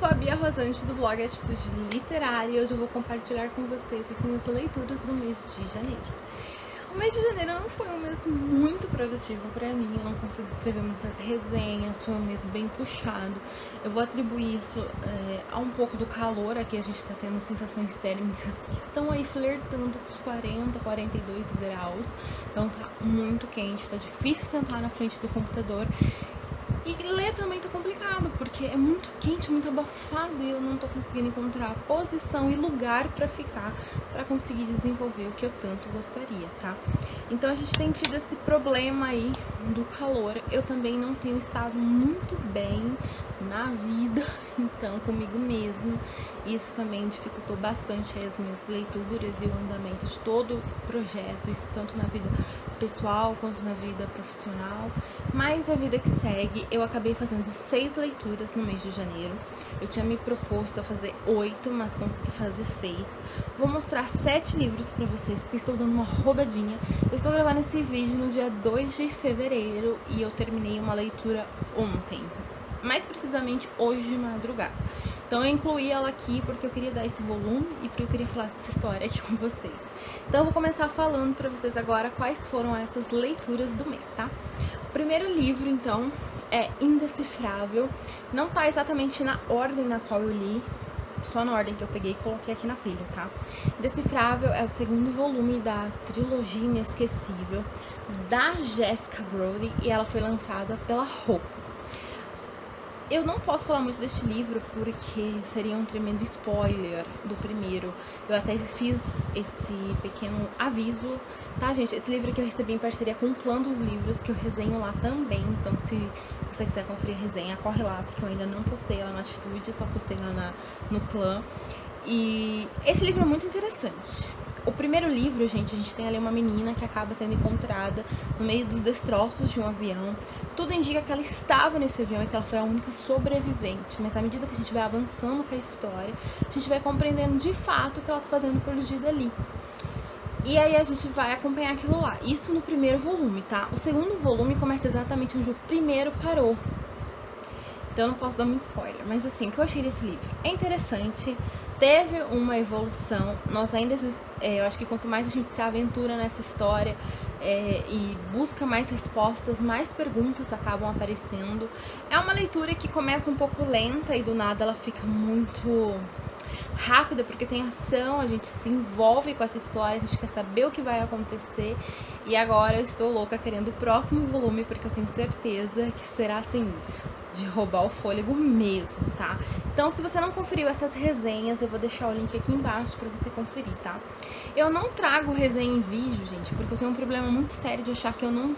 sou a Bia Rosante do blog Atitude Literária e hoje eu vou compartilhar com vocês as minhas leituras do mês de janeiro. O mês de janeiro não foi um mês muito produtivo pra mim, eu não consigo escrever muitas resenhas, foi um mês bem puxado. Eu vou atribuir isso a um pouco do calor, aqui a gente tá tendo sensações térmicas que estão aí flertando com os 40, 42 graus, então tá muito quente, tá difícil sentar na frente do computador. E ler também tá complicado, porque é muito quente, muito abafado e eu não tô conseguindo encontrar posição e lugar pra ficar, pra conseguir desenvolver o que eu tanto gostaria, tá? Então a gente tem tido esse problema aí do calor. Eu também não tenho estado muito bem na vida, então comigo mesma. Isso também dificultou bastante as minhas leituras e o andamento de todo o projeto, isso tanto na vida pessoal quanto na vida profissional. Mas a vida que segue, eu acabei fazendo 6 leituras no mês de janeiro. Eu tinha me proposto a fazer 8, mas consegui fazer 6. Vou mostrar 7 livros pra vocês, porque estou dando uma roubadinha. Eu estou gravando esse vídeo no dia 2 de fevereiro e eu terminei uma leitura ontem. Mais precisamente hoje de madrugada. Então eu incluí ela aqui porque eu queria dar esse volume e porque eu queria falar essa história aqui com vocês. Então eu vou começar falando pra vocês agora quais foram essas leituras do mês, tá? O primeiro livro, então, é Indecifrável. Não tá exatamente na ordem na qual eu li, só na ordem que eu peguei e coloquei aqui na pilha, tá? Indecifrável é o segundo volume da trilogia Inesquecível da Jessica Brody e ela foi lançada pela Hope. Eu não posso falar muito deste livro porque seria um tremendo spoiler do primeiro. Eu até fiz esse pequeno aviso, tá, gente? Esse livro que eu recebi em parceria com o Clã dos Livros, que eu resenho lá também. Então, se você quiser conferir a resenha, corre lá, porque eu ainda não postei ela na Atitude, só postei lá no Clã. E esse livro é muito interessante. O primeiro livro, gente, a gente tem ali uma menina que acaba sendo encontrada no meio dos destroços de um avião. Tudo indica que ela estava nesse avião e que ela foi a única sobrevivente. Mas à medida que a gente vai avançando com a história, a gente vai compreendendo de fato o que ela está fazendo perdida ali. E aí a gente vai acompanhar aquilo lá. Isso no primeiro volume, tá? O segundo volume começa exatamente onde o primeiro parou. Então eu não posso dar muito spoiler, mas assim, o que eu achei desse livro é interessante, teve uma evolução, nós ainda, eu acho que quanto mais a gente se aventura nessa história e busca mais respostas, mais perguntas acabam aparecendo. É uma leitura que começa um pouco lenta e do nada ela fica muito rápida, porque tem ação, a gente se envolve com essa história, a gente quer saber o que vai acontecer. E agora eu estou louca querendo o próximo volume, porque eu tenho certeza que será assim, de roubar o fôlego mesmo, tá? Então, se você não conferiu essas resenhas, eu vou deixar o link aqui embaixo pra você conferir, tá? Eu não trago resenha em vídeo, gente, porque eu tenho um problema muito sério de achar que eu não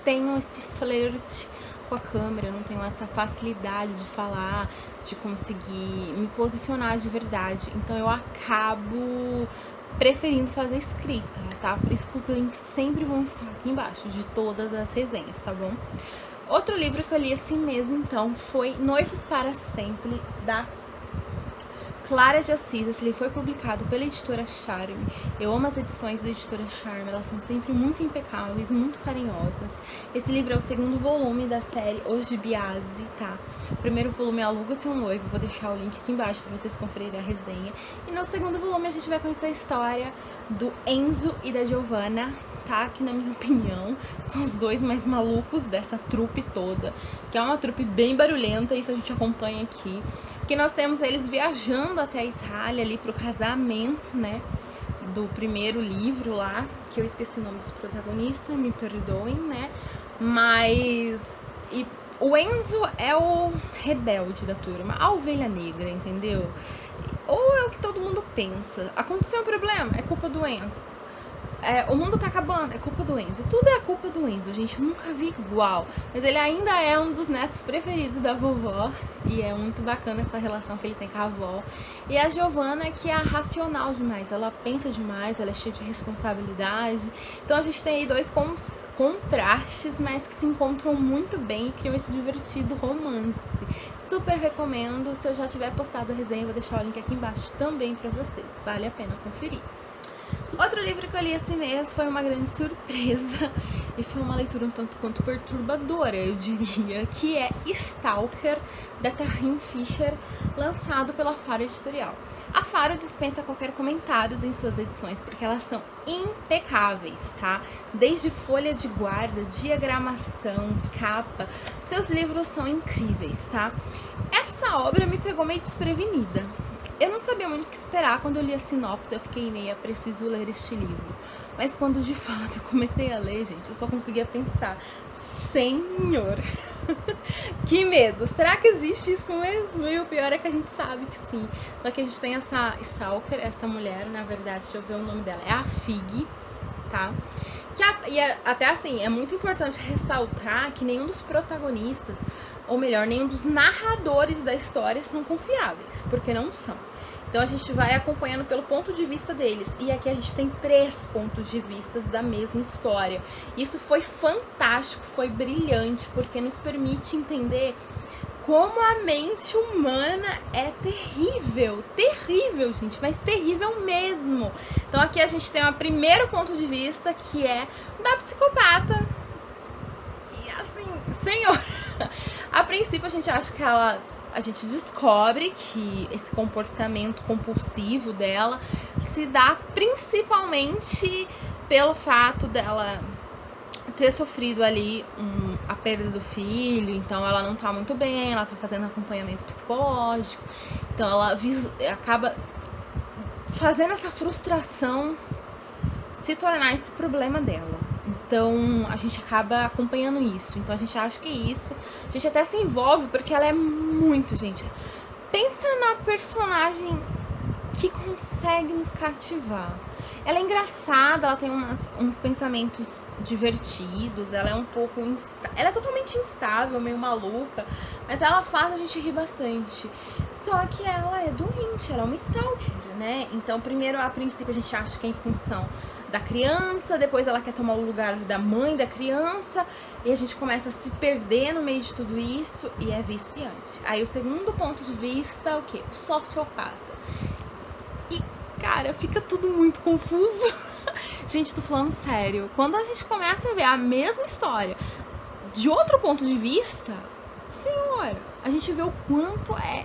tenho esse flerte com a câmera, eu não tenho essa facilidade de falar, de conseguir me posicionar de verdade. Então, eu acabo preferindo fazer escrita, tá? Por isso que os links sempre vão estar aqui embaixo de todas as resenhas, tá bom? Outro livro que eu li assim mesmo, então, foi Noivos para Sempre, da Clara de Assis. Esse livro foi publicado pela editora Charme. Eu amo as edições da editora Charme, elas são sempre muito impecáveis, muito carinhosas. Esse livro é o segundo volume da série Os de Biase, tá? O primeiro volume é Aluga-se um Noivo, vou deixar o link aqui embaixo pra vocês conferirem a resenha. E no segundo volume a gente vai conhecer a história do Enzo e da Giovanna, tá? Que na minha opinião são os dois mais malucos dessa trupe toda, que é uma trupe bem barulhenta, isso a gente acompanha aqui. Que nós temos eles viajando até a Itália ali pro casamento, né, do primeiro livro lá, que eu esqueci o nome dos protagonistas, me perdoem, né, mas o Enzo é o rebelde da turma, a ovelha negra, entendeu? Ou é o que todo mundo pensa, aconteceu um problema, é culpa do Enzo. O mundo tá acabando, é culpa do Enzo. Tudo é culpa do Enzo, gente, eu nunca vi igual. Mas ele ainda é um dos netos preferidos da vovó. E é muito bacana essa relação que ele tem com a avó. E a Giovanna, que é racional demais, ela pensa demais, ela é cheia de responsabilidade. Então a gente tem aí dois contrastes, mas que se encontram muito bem e criam esse divertido romance. Super recomendo, se eu já tiver postado a resenha, eu vou deixar o link aqui embaixo também pra vocês. Vale a pena conferir. Outro livro que eu li esse mês foi uma grande surpresa e foi uma leitura um tanto quanto perturbadora, eu diria, que é Stalker, da Tarrine Fisher, lançado pela Faro Editorial. A Faro dispensa qualquer comentário em suas edições, porque elas são impecáveis, tá? Desde folha de guarda, diagramação, capa, seus livros são incríveis, tá? Essa obra me pegou meio desprevenida. Eu não sabia muito o que esperar quando eu li a sinopse, eu fiquei meio, preciso ler este livro. Mas quando de fato eu comecei a ler, gente, eu só conseguia pensar, Senhor, que medo, será que existe isso mesmo? E o pior é que a gente sabe que sim. Só que a gente tem essa Stalker, essa mulher, na verdade, deixa eu ver o nome dela, é a Fig, tá? Até assim, é muito importante ressaltar que nenhum dos protagonistas, ou melhor, nenhum dos narradores da história são confiáveis, porque não são. Então a gente vai acompanhando pelo ponto de vista deles. E aqui a gente tem 3 pontos de vista da mesma história. Isso foi fantástico, foi brilhante, porque nos permite entender como a mente humana é terrível, terrível, gente, mas terrível mesmo. Então aqui a gente tem o primeiro ponto de vista, que é da psicopata. E assim, senhor, a princípio a gente acha que a gente descobre que esse comportamento compulsivo dela se dá principalmente pelo fato dela ter sofrido ali a perda do filho, então ela não tá muito bem, ela tá fazendo acompanhamento psicológico, então ela acaba fazendo essa frustração se tornar esse problema dela. Então a gente acaba acompanhando isso, então a gente acha que isso, a gente até se envolve porque ela é muito, gente, pensa na personagem que consegue nos cativar. Ela é engraçada, ela tem uns pensamentos divertidos, ela é um pouco ela é totalmente instável, meio maluca, mas ela faz a gente rir bastante. Só que ela é doente, ela é uma stalker, né? Então primeiro, a princípio, a gente acha que é em função da criança, depois ela quer tomar o lugar da mãe da criança, e a gente começa a se perder no meio de tudo isso, e é viciante. Aí o segundo ponto de vista, o quê? O sociopata. E, cara, fica tudo muito confuso. Gente, tô falando sério. Quando a gente começa a ver a mesma história de outro ponto de vista, senhora, a gente vê o quanto é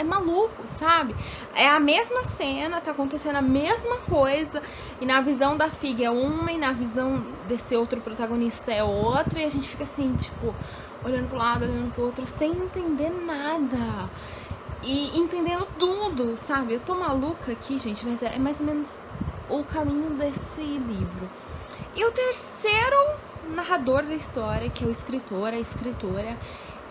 maluco, sabe? É a mesma cena, tá acontecendo a mesma coisa, e na visão da Fig é uma, e na visão desse outro protagonista é outra, e a gente fica assim, tipo, olhando pro lado, olhando pro outro, sem entender nada. E entendendo tudo, sabe? Eu tô maluca aqui, gente, mas é mais ou menos o caminho desse livro. E o terceiro narrador da história, que é o escritor, a escritora,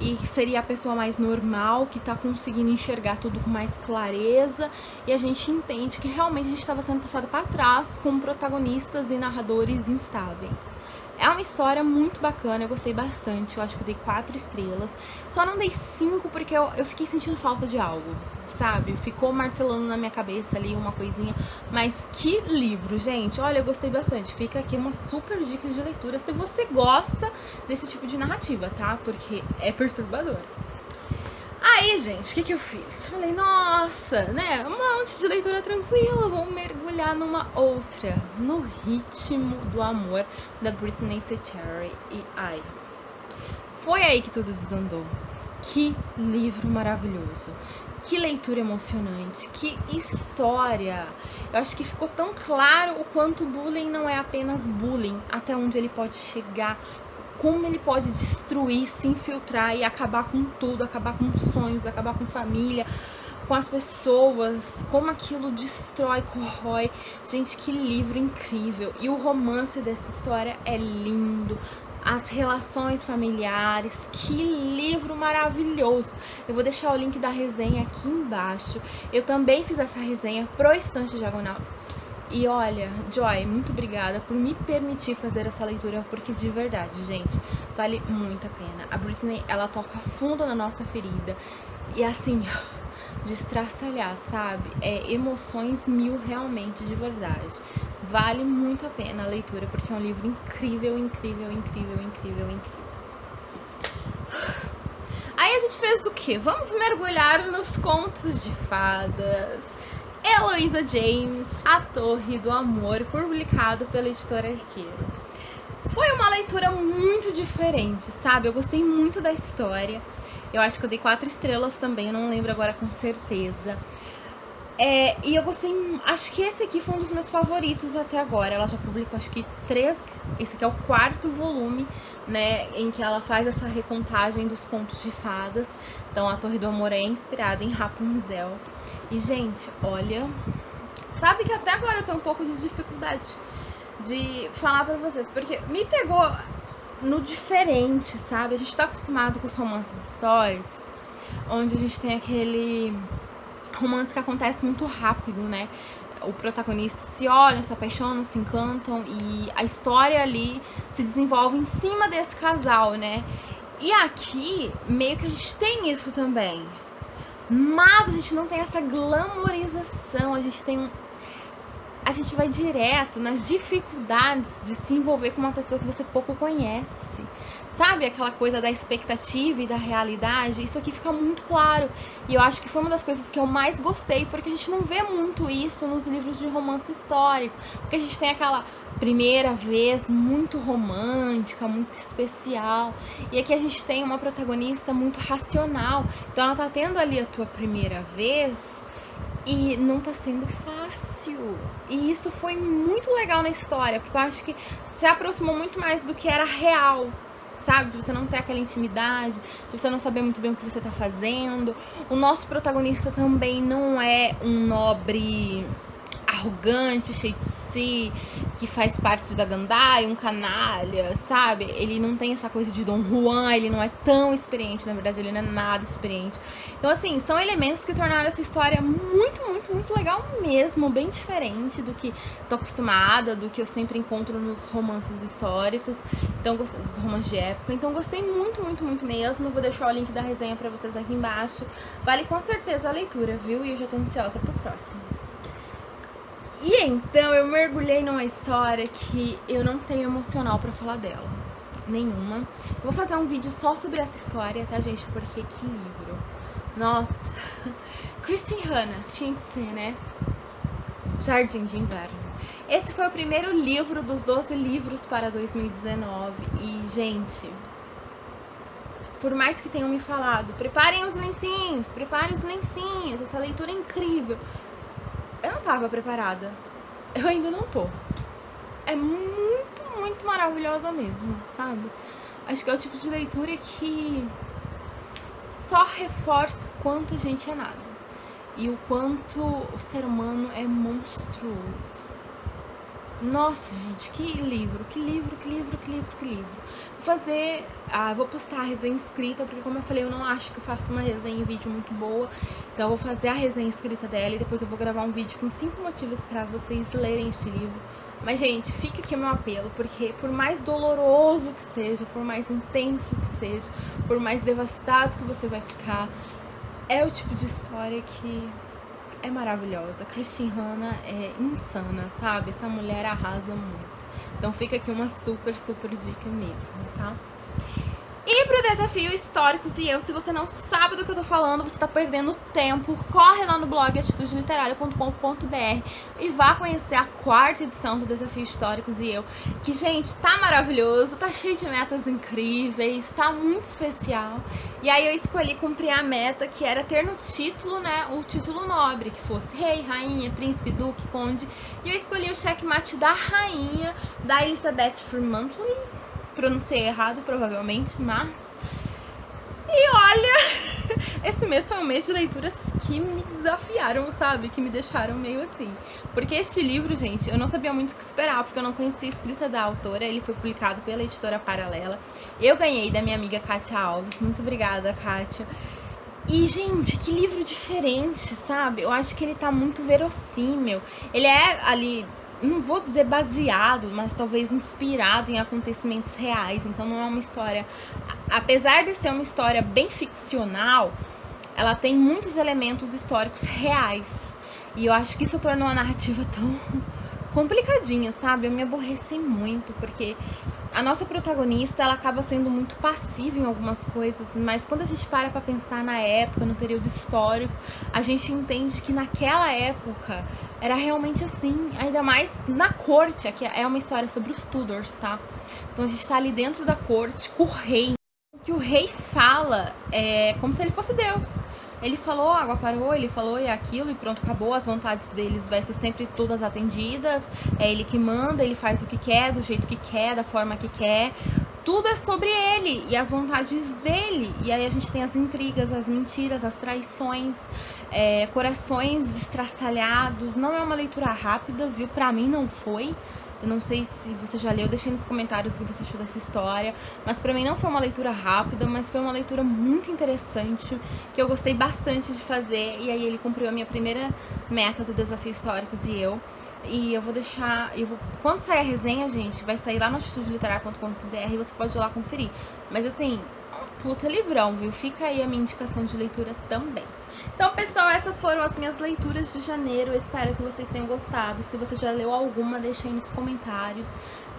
e seria a pessoa mais normal, que tá conseguindo enxergar tudo com mais clareza, e a gente entende que realmente a gente estava sendo passado para trás com protagonistas e narradores instáveis. É uma história muito bacana, eu gostei bastante, eu acho que eu dei 4 estrelas. Só não dei 5 porque eu fiquei sentindo falta de algo, sabe? Ficou martelando na minha cabeça ali uma coisinha. Mas que livro, gente! Olha, eu gostei bastante. Fica aqui uma super dica de leitura se você gosta desse tipo de narrativa, tá? Porque é perturbador. Aí, gente, o que eu fiz? Falei, nossa, né, um monte de leitura tranquila, vou mergulhar numa outra, no Ritmo do Amor, da Brittany Sechetary. E ai, foi aí que tudo desandou. Que livro maravilhoso, que leitura emocionante, que história. Eu acho que ficou tão claro o quanto o bullying não é apenas bullying, até onde ele pode chegar, como ele pode destruir, se infiltrar e acabar com tudo, acabar com sonhos, acabar com família, com as pessoas, como aquilo destrói, corrói. Gente, que livro incrível. E o romance dessa história é lindo, as relações familiares, que livro maravilhoso. Eu vou deixar o link da resenha aqui embaixo. Eu também fiz essa resenha pro Estante Diagonal. E olha, Joy, muito obrigada por me permitir fazer essa leitura, porque de verdade, gente, vale muito a pena. A Brittany, ela toca fundo na nossa ferida e assim, de estraçalhar, sabe? É emoções mil realmente, de verdade. Vale muito a pena a leitura, porque é um livro incrível, incrível, incrível, incrível, incrível. Aí a gente fez o quê? Vamos mergulhar nos contos de fadas. Heloísa James, A Torre do Amor, publicado pela Editora Arqueiro. Foi uma leitura muito diferente, sabe? Eu gostei muito da história. Eu acho que eu dei 4 estrelas também, eu não lembro agora com certeza. E eu gostei, acho que esse aqui foi um dos meus favoritos até agora. Ela já publicou acho que 3, esse aqui é o 4º volume, né, em que ela faz essa recontagem dos contos de fadas. Então A Torre do Amor é inspirada em Rapunzel. E gente, olha, sabe que até agora eu tenho um pouco de dificuldade de falar pra vocês, porque me pegou no diferente, sabe? A gente tá acostumado com os romances históricos, onde a gente tem aquele romance que acontece muito rápido, né? O protagonista se olham, se apaixonam, se encantam e a história ali se desenvolve em cima desse casal, né? E aqui, meio que a gente tem isso também, mas a gente não tem essa glamorização, a gente vai direto nas dificuldades de se envolver com uma pessoa que você pouco conhece. Sabe aquela coisa da expectativa e da realidade? Isso aqui fica muito claro. E eu acho que foi uma das coisas que eu mais gostei, porque a gente não vê muito isso nos livros de romance histórico. Porque a gente tem aquela primeira vez muito romântica, muito especial. E aqui a gente tem uma protagonista muito racional. Então ela tá tendo ali a tua primeira vez e não tá sendo fácil. E isso foi muito legal na história, porque eu acho que se aproximou muito mais do que era real, sabe? De você não ter aquela intimidade, de você não saber muito bem o que você tá fazendo. O nosso protagonista também não é um nobre arrogante, cheio de si, que faz parte da gandaia, um canalha, sabe? Ele não tem essa coisa de Dom Juan, ele não é tão experiente, na verdade ele não é nada experiente. Então assim, são elementos que tornaram essa história muito, muito, muito legal mesmo, bem diferente do que tô acostumada, do que eu sempre encontro nos romances históricos, então dos romances de época. Então gostei muito, muito, muito mesmo. Vou deixar o link da resenha pra vocês aqui embaixo. Vale com certeza a leitura, viu? E eu já tô ansiosa pro próximo. E então eu mergulhei numa história que eu não tenho emocional pra falar dela, nenhuma. Eu vou fazer um vídeo só sobre essa história, tá, gente? Porque que livro. Nossa. Kristin Hannah, tinha que ser, né? Jardim de Inverno. Esse foi o primeiro livro dos 12 livros para 2019. E, gente, por mais que tenham me falado, preparem os lencinhos, essa leitura é incrível. Eu não tava preparada. Eu ainda não tô. É muito, muito maravilhosa mesmo, sabe? Acho que é o tipo de leitura que só reforça o quanto a gente é nada. E o quanto o ser humano é monstruoso. Nossa, gente, que livro. Vou postar a resenha escrita, porque como eu falei, eu não acho que eu faço uma resenha em vídeo muito boa. Então eu vou fazer a resenha escrita dela e depois eu vou gravar um vídeo com 5 motivos pra vocês lerem este livro. Mas, gente, fica aqui o meu apelo, porque por mais doloroso que seja, por mais intenso que seja, por mais devastado que você vai ficar, é o tipo de história que é maravilhosa. Kristin Hannah é insana, sabe? Essa mulher arrasa muito. Então fica aqui uma super, super dica mesmo, tá? E pro desafio Históricos e Eu, se você não sabe do que eu tô falando, você tá perdendo tempo, corre lá no blog atitudeliterária.com.br e vá conhecer a 4ª edição do Desafio Históricos e Eu, que, gente, tá maravilhoso, tá cheio de metas incríveis, tá muito especial. E aí eu escolhi cumprir a meta, que era ter no título, né, o título nobre, que fosse rei, rainha, príncipe, duque, conde. E eu escolhi o checkmate da rainha, da Elizabeth Fremantle. Pronunciei errado, provavelmente, mas... E olha, esse mês foi um mês de leituras que me desafiaram, sabe? Que me deixaram meio assim. Porque este livro, gente, eu não sabia muito o que esperar, porque eu não conhecia a escrita da autora. Ele foi publicado pela editora Paralela. Eu ganhei da minha amiga Kátia Alves. Muito obrigada, Kátia. E, gente, que livro diferente, sabe? Eu acho que ele tá muito verossímil. Ele é ali... não vou dizer baseado, mas talvez inspirado em acontecimentos reais. Então não é uma história... Apesar de ser uma história bem ficcional, ela tem muitos elementos históricos reais. E eu acho que isso tornou a narrativa tão complicadinha, sabe? Eu me aborreci muito, porque a nossa protagonista, ela acaba sendo muito passiva em algumas coisas, mas quando a gente para pra pensar na época, no período histórico, a gente entende que naquela época era realmente assim, ainda mais na corte. Aqui é uma história sobre os Tudors, tá? Então a gente tá ali dentro da corte com o rei. O que o rei fala é como se ele fosse Deus. Ele falou, a água parou, ele falou e aquilo, e pronto, acabou. As vontades deles vai ser sempre todas atendidas. É ele que manda, ele faz o que quer, do jeito que quer, da forma que quer. Tudo é sobre ele e as vontades dele. E aí a gente tem as intrigas, as mentiras, as traições, corações estraçalhados. Não é uma leitura rápida, viu? Pra mim não foi. Eu não sei se você já leu, deixei nos comentários o que você achou dessa história. Mas pra mim não foi uma leitura rápida, mas foi uma leitura muito interessante, que eu gostei bastante de fazer. E aí ele cumpriu a minha primeira meta do Desafio Históricos e eu vou deixar... quando sair a resenha, gente, vai sair lá no atitudeliterar.com.br e você pode ir lá conferir. Mas assim, puta livrão, viu? Fica aí a minha indicação de leitura também. Então, pessoal, essas foram as minhas leituras de janeiro. Eu espero que vocês tenham gostado. Se você já leu alguma, deixa aí nos comentários.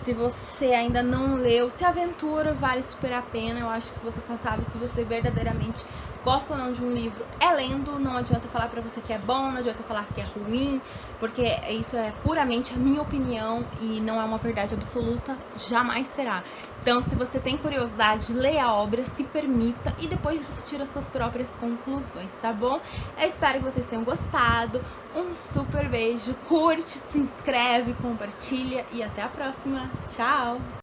Se você ainda não leu, se a aventura vale super a pena. Eu acho que você só sabe se você verdadeiramente gosta ou não de um livro lendo. Não adianta falar pra você que é bom, não adianta falar que é ruim, porque isso é puramente a minha opinião e não é uma verdade absoluta, jamais será. Então, se você tem curiosidade, leia a obra, se permita e depois você tira suas próprias conclusões, tá bom? Eu espero que vocês tenham gostado. Um super beijo, curte, se inscreve, compartilha e até a próxima. Tchau!